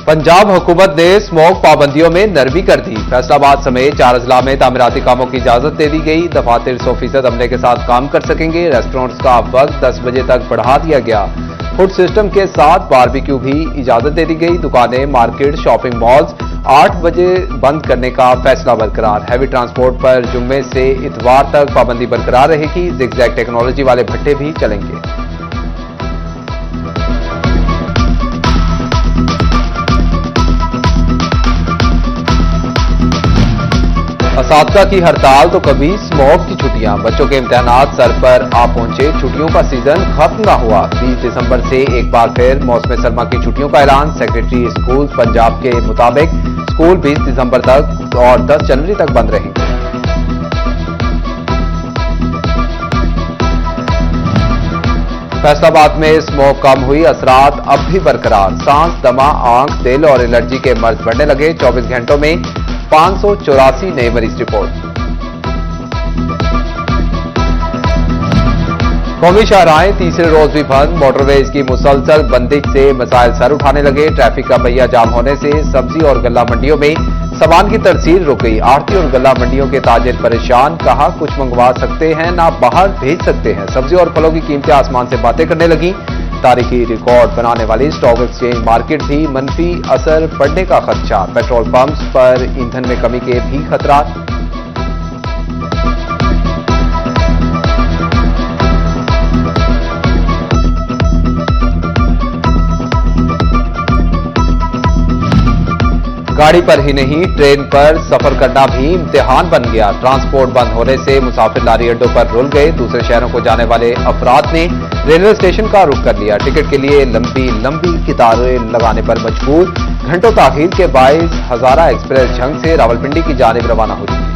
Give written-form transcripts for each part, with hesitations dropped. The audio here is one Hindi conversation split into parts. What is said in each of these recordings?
पंजाब हुकूमत ने स्मोक पाबंदियों में नरमी कर दी। फैसलाबाद समेत 4 अजला में तामीराती कामों की इजाजत दे दी गई। दफातर 100% अमले के साथ काम कर सकेंगे। रेस्टोरेंट्स का वक्त 10 बजे तक बढ़ा दिया गया। फूड सिस्टम के साथ बारबेक्यू भी इजाजत दे दी गई। दुकानें, मार्केट, शॉपिंग मॉल्स 8 बजे बंद करने का फैसला बरकरार। हैवी ट्रांसपोर्ट पर जुम्मे से इतवार तक पाबंदी बरकरार रहेगी। जिगजैग टेक्नोलॉजी वाले भट्टे भी चलेंगे। असातिज़ा की हड़ताल तो कभी स्मोक की छुट्टियां। बच्चों के इम्तिहानात सर पर आ पहुंचे, छुट्टियों का सीजन खत्म ना हुआ। 20 दिसंबर से एक बार फिर मौसम सरमा की छुट्टियों का ऐलान। सेक्रेटरी स्कूल पंजाब के मुताबिक स्कूल 20 दिसंबर तक और 10 जनवरी तक बंद रहेंगे। फैसलाबाद में स्मोक कम हुई, असरात अब भी बरकरार। सांस, दमा, आंख, दिल और एलर्जी के मर्ज बढ़ने लगे। 24 घंटों में 584 नए मरीज रिपोर्ट। कौमी शाहराहें तीसरे रोज भी बंद। मोटरवेज की मुसलसल बंदिश से मसाइल सर उठाने लगे। ट्रैफिक का पहिया जाम होने से सब्जी और गल्ला मंडियों में सामान की तरसील रुक गई। आढ़ती और गल्ला मंडियों के ताजिर परेशान। कहा कुछ मंगवा सकते हैं ना बाहर भेज सकते हैं। सब्जी और फलों की कीमतें आसमान से बातें करने लगी। तारीखी रिकॉर्ड बनाने वाली स्टॉक एक्सचेंज मार्केट भी मनफी असर पड़ने का खदशा। पेट्रोल पंप्स पर ईंधन में कमी के भी खतरात। गाड़ी पर ही नहीं, ट्रेन पर सफर करना भी इम्तिहान बन गया। ट्रांसपोर्ट बंद होने से मुसाफिर लारी अड्डों पर रुल गए। दूसरे शहरों को जाने वाले अफराद ने रेलवे स्टेशन का रुख कर लिया। टिकट के लिए लंबी लंबी कतारें लगाने पर मजबूर। घंटों ताखीर के बायस हजारा एक्सप्रेस झंग से रावलपिंडी की जानिब रवाना हो चुकी।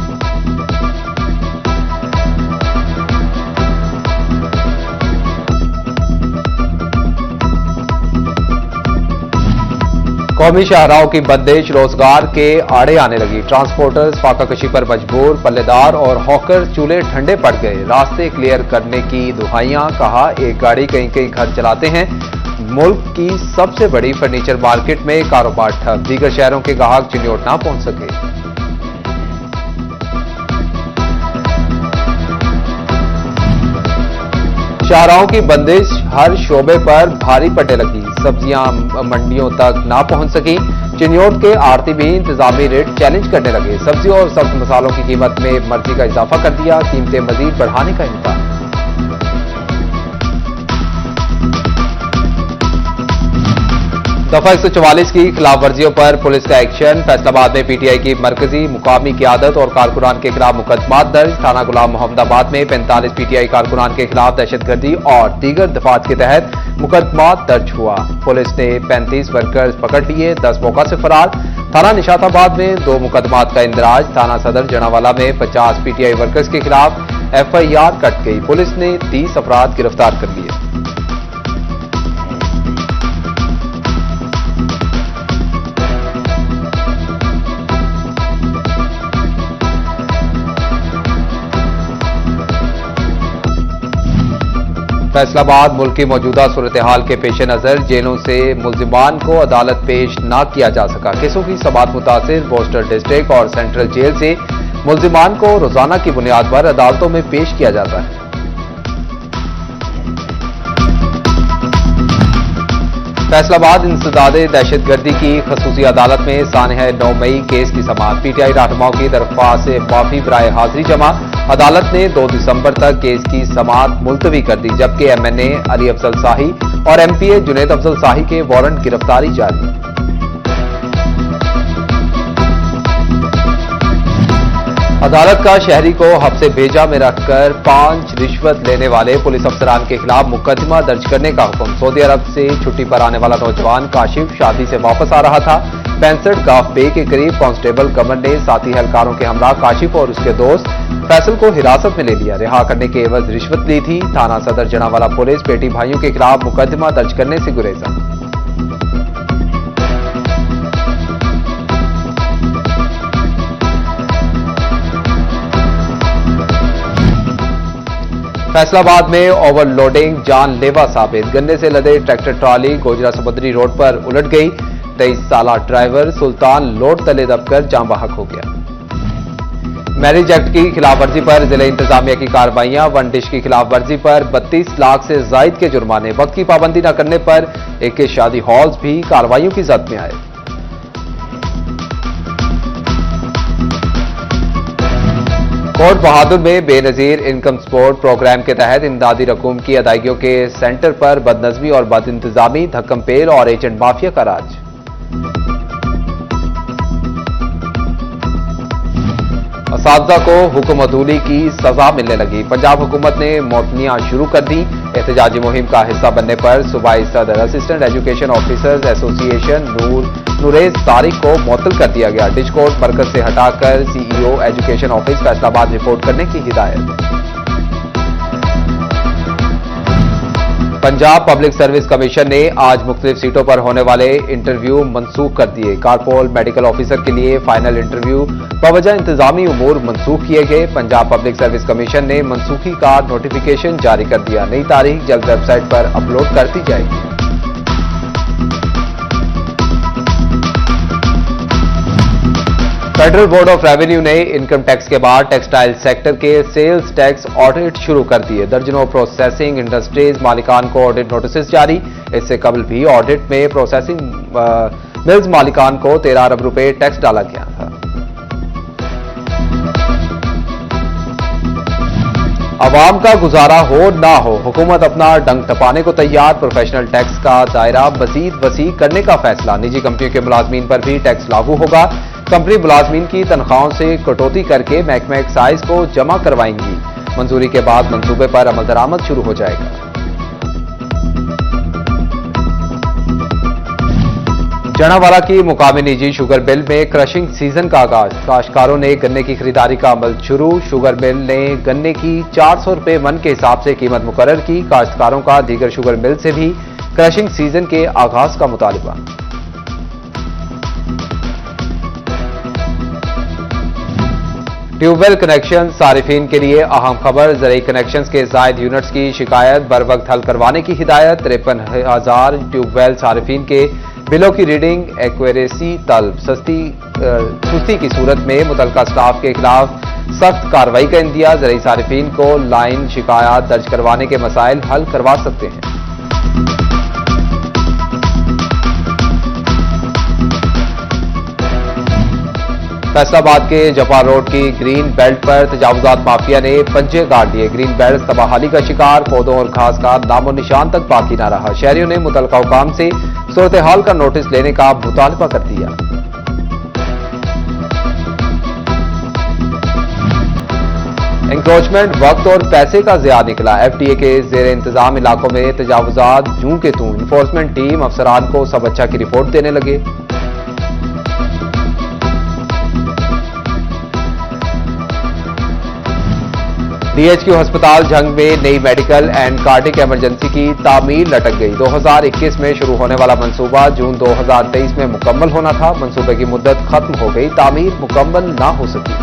कौमी शाहराहों की बंदिश रोजगार के आड़े आने लगी। ट्रांसपोर्टर्स फाकाकशी पर मजबूर। पल्लेदार और हॉकर चूल्हे ठंडे पड़ गए। रास्ते क्लियर करने की दुहाइयां। कहा एक गाड़ी कहीं कहीं घर चलाते हैं। मुल्क की सबसे बड़ी फर्नीचर मार्केट में कारोबार ठप। दीगर शहरों के ग्राहक चिन्योट ना पहुंच सके। शाहराहों की बंदिश हर शोबे पर भारी पड़ने लगी। सब्जियां मंडियों तक ना पहुंच सकी। चिन्योट के आड़ती भी इंतजामी रेट चैलेंज करने लगे। सब्जी और सब्ज मसालों की कीमत में मर्जी का इजाफा कर दिया। कीमतें मजीद बढ़ाने का इम्कान। दफा 144 की खिलाफ वर्जियों पर पुलिस का एक्शन। फैसलाबाद में पीटीआई की मरकजी मुकामी क़यादत और कारकुनान के खिलाफ मुकदमा दर्ज। थाना गुलाम मोहम्मदाबाद में 45 पीटीआई कारकुनान के खिलाफ दहशतगर्दी और दीगर दफात के तहत मुकदमा दर्ज हुआ। पुलिस ने 35 वर्कर्स पकड़ लिए, 10 मौका से फरार। थाना निशाताबाद में 2 मुकदमात का इंदराज। थाना सदर जनावाला में 50 पीटीआई वर्कर्स के खिलाफ एफआईआर कट गई। पुलिस ने 30 अफराद गिरफ्तार कर लिए। फैसलाबाद मुल्क की मौजूदा सूरत हाल के पेश नजर जेलों से मुल्जिमान को अदालत पेश न किया जा सका। केसों की समाअत मुतासिर बोस्टर डिस्ट्रिक्ट और सेंट्रल जेल से मुल्जिमान को रोजाना की बुनियाद पर अदालतों में पेश किया जाता है। फैसलाबाद इंसदादे दहशतगर्दी की खसूसी अदालत में सानह 9 मई केस की समाअत। पीटीआई रहनुमाओं की दरख्वास्त से माफी बराए हाजिरी जमा। अदालत ने 2 दिसंबर तक केस की समाअत मुलतवी कर दी। जबकि एमएनए अली अफजल शाही और एमपीए जुनैद अफजल शाही के वारंट गिरफ्तारी जारी। अदालत का शहरी को हब्से भेजा में रखकर 5 रिश्वत लेने वाले पुलिस अफसरान के खिलाफ मुकदमा दर्ज करने का हुक्म। सऊदी अरब से छुट्टी पर आने वाला नौजवान काशिफ शादी से वापस आ रहा था। 65 गाफ बे के करीब कांस्टेबल कमर ने साथी एहलकारों के हमरा काशिफ और उसके दोस्त फैसल को हिरासत में ले लिया। रिहा करने के एवज रिश्वत ली थी। थाना सदर जनावाला पुलिस बेटी भाइयों के खिलाफ मुकदमा दर्ज करने से गुरेजा। फैसलाबाद में ओवरलोडिंग जानलेवा साबित। गन्ने से लदे ट्रैक्टर ट्रॉली गोजरा समुद्री रोड पर उलट गई। 23 साला ड्राइवर सुल्तान लोड तले दबकर जान बहक हो गया। मैरिज एक्ट की खिलाफवर्जी पर जिले इंतजामिया की कार्रवाइयां। वन डिश की खिलाफवर्जी पर 32 लाख से जायद के जुर्माने। वक्त की पाबंदी न करने पर 21 शादी हॉल्स भी कार्रवाइयों की जद में आए। कोट बहादुर में बेनजीर इनकम सपोर्ट प्रोग्राम के तहत इमदादी रकूम की अदायगियों के सेंटर पर बदनजमी और बदइंतजामी, धक्कम पेल और एजेंट माफिया का राज। असातिज़ा को हुक्म अदूली की सजा मिलने लगी। पंजाब हुकूमत ने मौतनियां शुरू कर दी। एहतजाजी मुहिम का हिस्सा बनने पर सूबाई सदर assistant education officers association Nauraiz Tariq को मुअत्तल कर दिया गया। डिस्कोर्ट मरकज से हटाकर CEO education office Faisalabad report करने की हिदायत। पंजाब पब्लिक सर्विस कमीशन ने आज मुख्तलिफ सीटों पर होने वाले इंटरव्यू मनसूख कर दिए। कारपोल मेडिकल ऑफिसर के लिए फाइनल इंटरव्यू बवजह इंतजामी उमूर मनसूख किए गए। पंजाब पब्लिक सर्विस कमीशन ने मनसूखी का नोटिफिकेशन जारी कर दिया। नई तारीख जल्द वेबसाइट पर अपलोड कर दी जाएगी। फेडरल बोर्ड ऑफ रेवेन्यू ने इनकम टैक्स के बाद टेक्सटाइल सेक्टर के सेल्स टैक्स ऑडिट शुरू कर दिए। दर्जनों प्रोसेसिंग इंडस्ट्रीज मालिकान को ऑडिट नोटिस जारी। इससे कबल भी ऑडिट में प्रोसेसिंग मिल्स मालिकान को 13 अरब रुपए टैक्स डाला गया था। अवाम का गुजारा हो ना हो, हुकूमत अपना डंग टपाने को तैयार। प्रोफेशनल टैक्स का दायरा मजीद वसी करने का फैसला। निजी कंपनियों के मुलाजमीन पर भी टैक्स लागू होगा। कंपनी मुलाजमीन की तनख्वाहों से कटौती करके महकमा एक्साइज को जमा करवाएंगी। मंजूरी के बाद मंसूबे पर अमल दरामद शुरू हो जाएगा। जनावाला की मुकामी निजी शुगर मिल में क्रशिंग सीजन का आगाज। काश्तकारों ने गन्ने की खरीदारी का अमल शुरू। शुगर मिल ने गन्ने की 400 रुपए मन के हिसाब से कीमत मुकर्रर की। काश्तकारों का दीगर शुगर मिल से भी क्रशिंग सीजन के आगाज का मुतालिबा। ट्यूबवेल कनेक्शन सारिफीन के लिए अहम खबर। ज़राई कनेक्शंस के ज़ायद यूनिट्स की शिकायत बर वक्त हल करवाने की हिदायत। 53,000 ट्यूबवेल सारिफीन के बिलों की रीडिंग एक्यूरेसी तलब। सुस्ती की सूरत में मुतल्लिका स्टाफ के खिलाफ सख्त कार्रवाई का इंदिया। ज़राई सारिफीन को लाइन शिकायत दर्ज करवाने के मसाइल हल करवा सकते हैं। फैसलाबाद के जपा रोड की ग्रीन बेल्ट पर तजावुजात माफिया ने पंजे गाड़ दिए। ग्रीन बेल्ट तबाहाली का शिकार। पौधों और घास का नामो निशान तक बाकी न रहा। शहरियों ने मुतल्लिका हुकाम से सूरत हाल का नोटिस लेने का मुतालबा कर दिया। एंक्रोचमेंट वक्त और पैसे का ज़िया निकला। एफटीए के जेर इंतजाम इलाकों में तजावुजात जूं के तूं। इन्फोर्समेंट टीम अफसरान को सब अच्छा की रिपोर्ट देने लगे। डीएचक्यू अस्पताल झंग में नई मेडिकल एंड कार्डिक इमरजेंसी की तामीर लटक गई। 2021 में शुरू होने वाला मंसूबा जून 2023 में मुकम्मल होना था। मंसूबे की मुद्दत खत्म हो गई, तामीर मुकम्मल ना हो सकी।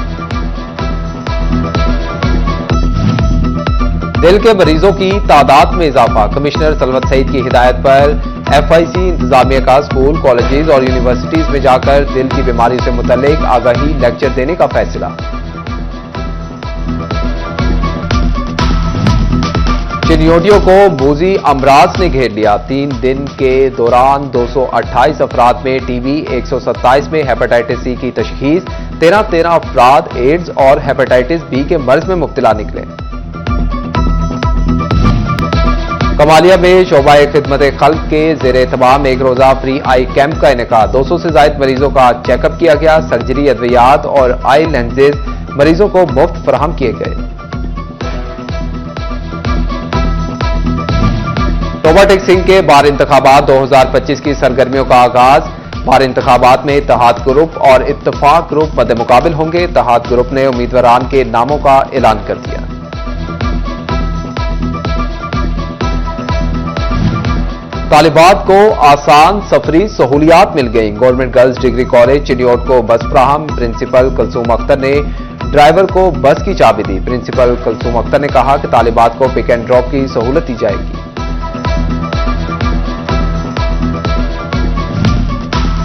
दिल के मरीजों की तादाद में इजाफा। कमिश्नर सलवत सईद की हिदायत पर एफआईसी इंतजामिया का स्कूल, कॉलेजेस और यूनिवर्सिटीज में जाकर दिल की बीमारी से मुतल्लिक आगाही लेक्चर देने का फैसला। चिनियोटियों को बूजी अमराज ने घेर लिया। 3 दिन के दौरान 228 अफराद में टीबी, 127 में हेपेटाइटिस सी की तशखीस। 13 अफराद एड्स और हेपेटाइटिस बी के मर्ज में मुब्तला निकले। कमालिया में शोबाए खिदमत खल्क के जेर एहतमाम एक रोजा फ्री आई कैंप का इनेकाद। 200 से ज्यादा मरीजों का चेकअप किया गया। सर्जरी, अद्वियात और आई लेंसेज मरीजों को मुफ्त फराहम किए गए। तोबा टेक सिंह के बार इंतखाबात 2025 की सरगर्मियों का आगाज। बार इंतखाबात में इत्तेहाद ग्रुप और इत्तफाक ग्रुप मद्दे मुकाबिल होंगे। इत्तेहाद ग्रुप ने उम्मीदवारान के नामों का ऐलान कर दिया। तालिबात को आसान सफरी सहूलियात मिल गई। Government girls degree college Chiniot को बस फ्राहम। प्रिंसिपल कुलसूम अख्तर ने ड्राइवर को बस की चाबी दी। प्रिंसिपल कुलसूम अख्तर ने कहा कि तालिबात को पिक एंड ड्रॉप की सहूलत दी जाएगी।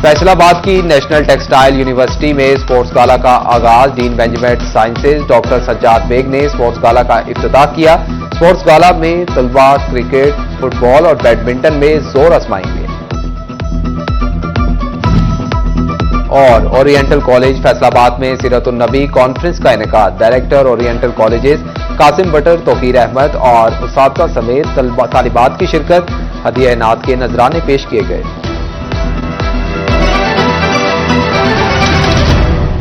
फैसलाबाद की नेशनल टेक्सटाइल यूनिवर्सिटी में स्पोर्ट्स गाला का आगाज। Dean Benjamin sciences doctor Sajjad Baig ने स्पोर्ट्स गाला का इफ्तिताह किया। स्पोर्ट्स गाला में तलबा क्रिकेट, फुटबॉल और बैडमिंटन में जोर आजमाएंगे। और ओरिएंटल कॉलेज फैसलाबाद में सीरतुन नबी कॉन्फ्रेंस का इनेकाद। डायरेक्टर ओरिएंटल कॉलेजेस कासिम बटर, तौकीर अहमद और उस्ताद समेत तालिबात की शिरकत। हदिया इनात के नजराने पेश किए गए।